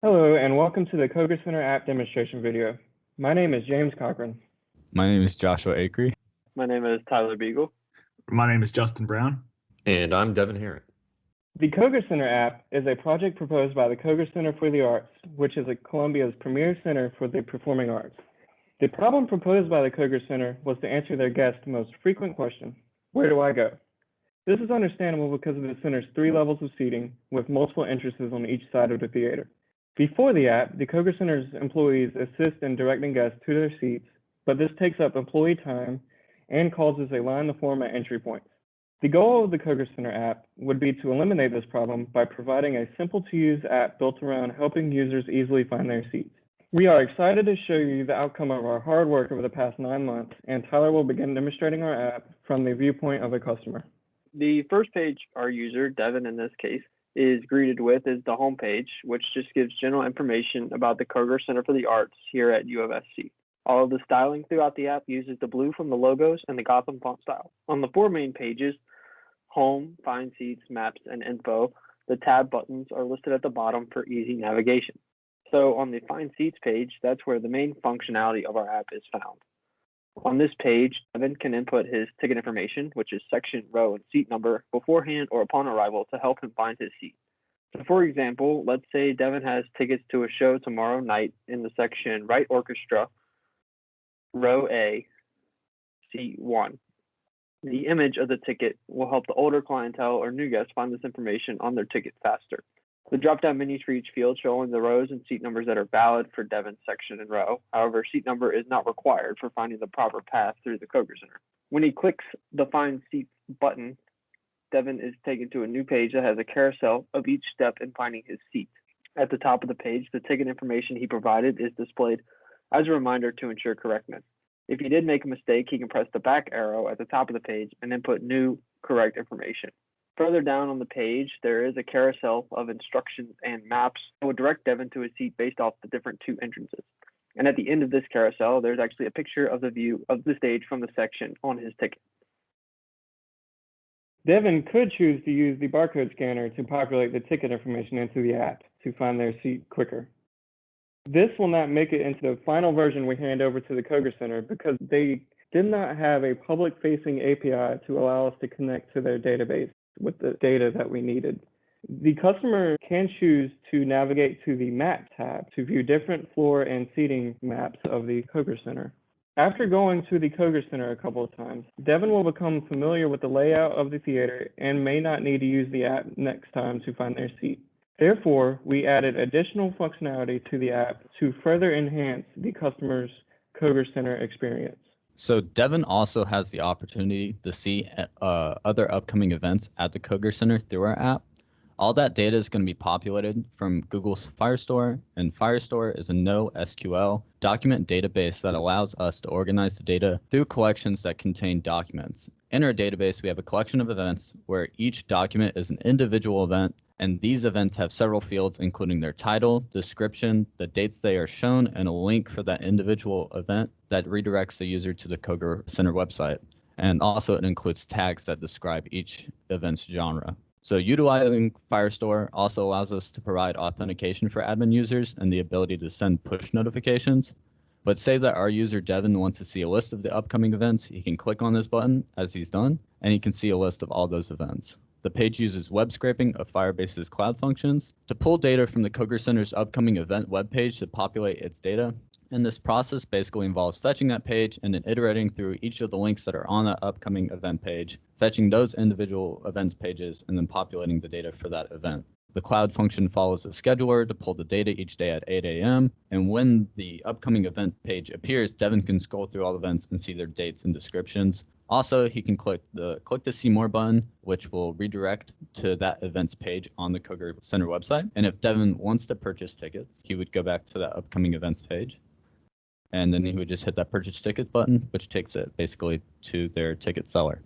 Hello, and welcome to the Koger Center app demonstration video. My name is James Cochran. My name is Joshua Akery. My name is Tyler Beagle. My name is Justin Brown. And I'm Devin Herron. The Koger Center app is a project proposed by the Koger Center for the Arts, which is Columbia's premier center for the performing arts. The problem proposed by the Koger Center was to answer their guests' most frequent question: where do I go? This is understandable because of the center's 3 levels of seating, with multiple entrances on each side of the theater. Before the app, the Koger Center's employees assist in directing guests to their seats, but this takes up employee time and causes a line to form at entry points. The goal of the Koger Center app would be to eliminate this problem by providing a simple-to-use app built around helping users easily find their seats. We are excited to show you the outcome of our hard work over the past 9 months, and Tyler will begin demonstrating our app from the viewpoint of a customer. The first page our user, Devin in this case, is greeted with is the home page, which just gives general information about the Koger Center for the Arts here at U of SC. All of the styling throughout the app uses the blue from the logos and the Gotham font style. On the 4 main pages, Home, Find Seats, Maps, and Info, the tab buttons are listed at the bottom for easy navigation. So on the Find Seats page, that's where the main functionality of our app is found. On this page, Devin can input his ticket information, which is section, row, and seat number, beforehand or upon arrival to help him find his seat. So for example, let's say Devin has tickets to a show tomorrow night in the section Right Orchestra, row A, seat 1. The image of the ticket will help the older clientele or new guests find this information on their ticket faster. The drop-down menus for each field show only the rows and seat numbers that are valid for Devin's section and row. However, seat number is not required for finding the proper path through the Koger Center. When he clicks the Find Seats button, Devin is taken to a new page that has a carousel of each step in finding his seat. At the top of the page, the ticket information he provided is displayed as a reminder to ensure correctness. If he did make a mistake, he can press the back arrow at the top of the page and input new correct information. Further down on the page, there is a carousel of instructions and maps that will direct Devin to his seat based off the different 2 entrances. And at the end of this carousel, there's actually a picture of the view of the stage from the section on his ticket. Devin could choose to use the barcode scanner to populate the ticket information into the app to find their seat quicker. This will not make it into the final version we hand over to the Koger Center because they did not have a public-facing API to allow us to connect to their database with the data that we needed. The customer can choose to navigate to the Map tab to view different floor and seating maps of the Koger Center. After going to the Koger Center a couple of times, Devin will become familiar with the layout of the theater and may not need to use the app next time to find their seat. Therefore, we added additional functionality to the app to further enhance the customer's Koger Center experience. So Devin also has the opportunity to see other upcoming events at the Koger Center through our app. All that data is going to be populated from Google's Firestore, and Firestore is a NoSQL document database that allows us to organize the data through collections that contain documents. In our database, we have a collection of events where each document is an individual event, and these events have several fields including their title, description, the dates they are shown, and a link for that individual event that redirects the user to the Koger Center website. And also it includes tags that describe each event's genre. So utilizing Firestore also allows us to provide authentication for admin users and the ability to send push notifications. But say that our user Devin wants to see a list of the upcoming events, he can click on this button as he's done, and he can see a list of all those events. The page uses web scraping of Firebase's cloud functions to pull data from the Koger Center's upcoming event webpage to populate its data. And this process basically involves fetching that page and then iterating through each of the links that are on that upcoming event page, fetching those individual events pages, and then populating the data for that event. The cloud function follows a scheduler to pull the data each day at 8 a.m. And when the upcoming event page appears, Devin can scroll through all the events and see their dates and descriptions. Also, he can click the See More button, which will redirect to that events page on the Koger Center website. And if Devin wants to purchase tickets, he would go back to that upcoming events page. And then he would just hit that purchase ticket button, which takes it basically to their ticket seller.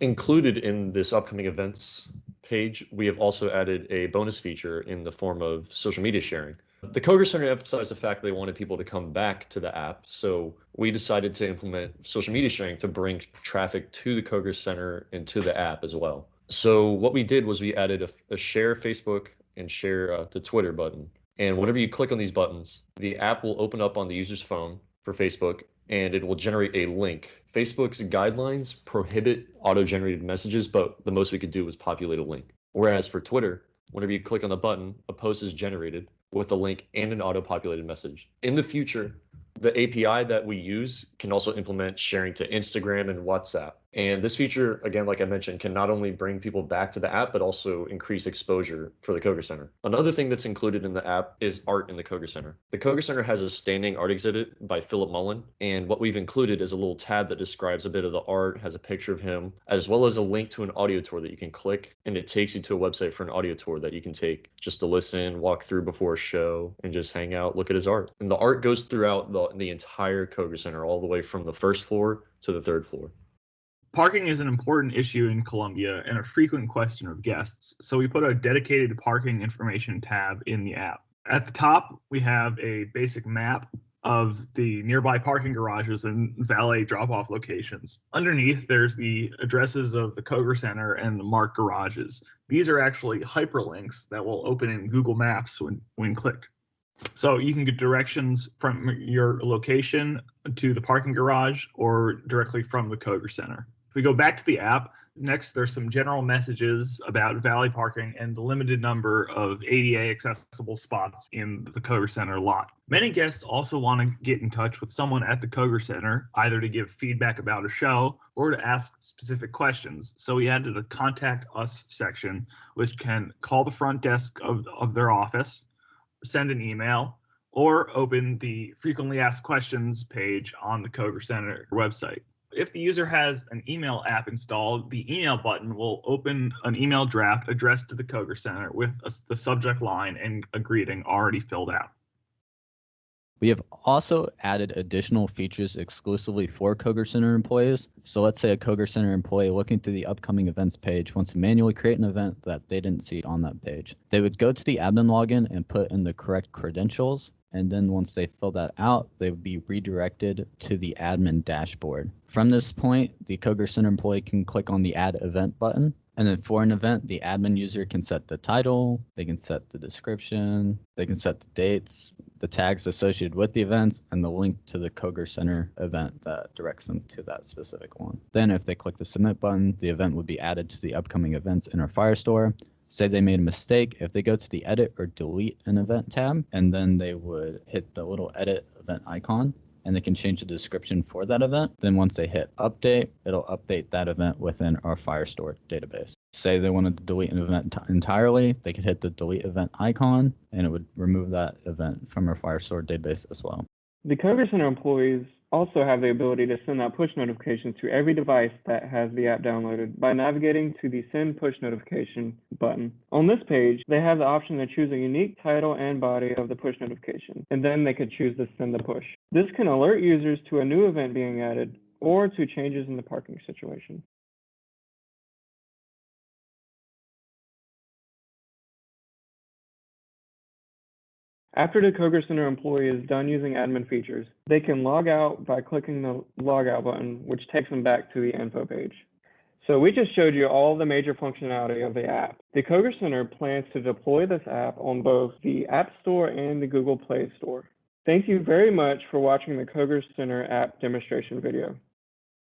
Included in this upcoming events page, we have also added a bonus feature in the form of social media sharing. The Koger Center emphasized the fact they wanted people to come back to the app, so we decided to implement social media sharing to bring traffic to the Koger Center and to the app as well. So what we did was we added a share Facebook and share the Twitter button. And whenever you click on these buttons, the app will open up on the user's phone for Facebook, and it will generate a link. Facebook's guidelines prohibit auto-generated messages, but the most we could do was populate a link. Whereas for Twitter, whenever you click on the button, a post is generated with a link and an auto-populated message. In the future, the API that we use can also implement sharing to Instagram and WhatsApp. And this feature, again, like I mentioned, can not only bring people back to the app, but also increase exposure for the Koger Center. Another thing that's included in the app is art in the Koger Center. The Koger Center has a standing art exhibit by Philip Mullen, and what we've included is a little tab that describes a bit of the art, has a picture of him, as well as a link to an audio tour that you can click, and it takes you to a website for an audio tour that you can take just to listen, walk through before a show, and just hang out, look at his art. And the art goes throughout the entire Koger Center, all the way from the first floor to the third floor. Parking is an important issue in Columbia and a frequent question of guests, so we put a dedicated parking information tab in the app. At the top, we have a basic map of the nearby parking garages and valet drop-off locations. Underneath, there's the addresses of the Koger Center and the marked garages. These are actually hyperlinks that will open in Google Maps when clicked. So you can get directions from your location to the parking garage or directly from the Koger Center. If we go back to the app, next there's some general messages about valet parking and the limited number of ADA accessible spots in the Koger Center lot. Many guests also want to get in touch with someone at the Koger Center, either to give feedback about a show or to ask specific questions. So we added a Contact Us section, which can call the front desk of their office, send an email, or open the frequently asked questions page on the Koger Center website. If the user has an email app installed, the email button will open an email draft addressed to the Koger Center with the subject line and a greeting already filled out. We have also added additional features exclusively for Koger Center employees. So let's say a Koger Center employee looking through the upcoming events page wants to manually create an event that they didn't see on that page. They would go to the admin login and put in the correct credentials. And then once they fill that out, they would be redirected to the admin dashboard. From this point, the Koger Center employee can click on the Add Event button. And then for an event, the admin user can set the title, they can set the description, they can set the dates, the tags associated with the events, and the link to the Koger Center event that directs them to that specific one. Then if they click the Submit button, the event would be added to the upcoming events in our Firestore. Say they made a mistake, if they go to the Edit or Delete an Event tab, and then they would hit the little Edit Event icon, and they can change the description for that event. Then once they hit Update, it'll update that event within our Firestore database. Say they wanted to delete an event entirely, they could hit the Delete Event icon, and it would remove that event from our Firestore database as well. The Koger Center employees also have the ability to send out push notifications to every device that has the app downloaded by navigating to the Send Push Notification button. On this page, they have the option to choose a unique title and body of the push notification, and then they could choose to send the push. This can alert users to a new event being added or to changes in the parking situation. After the Koger Center employee is done using admin features, they can log out by clicking the Logout button, which takes them back to the info page. So we just showed you all the major functionality of the app. The Koger Center plans to deploy this app on both the App Store and the Google Play Store. Thank you very much for watching the Koger Center app demonstration video.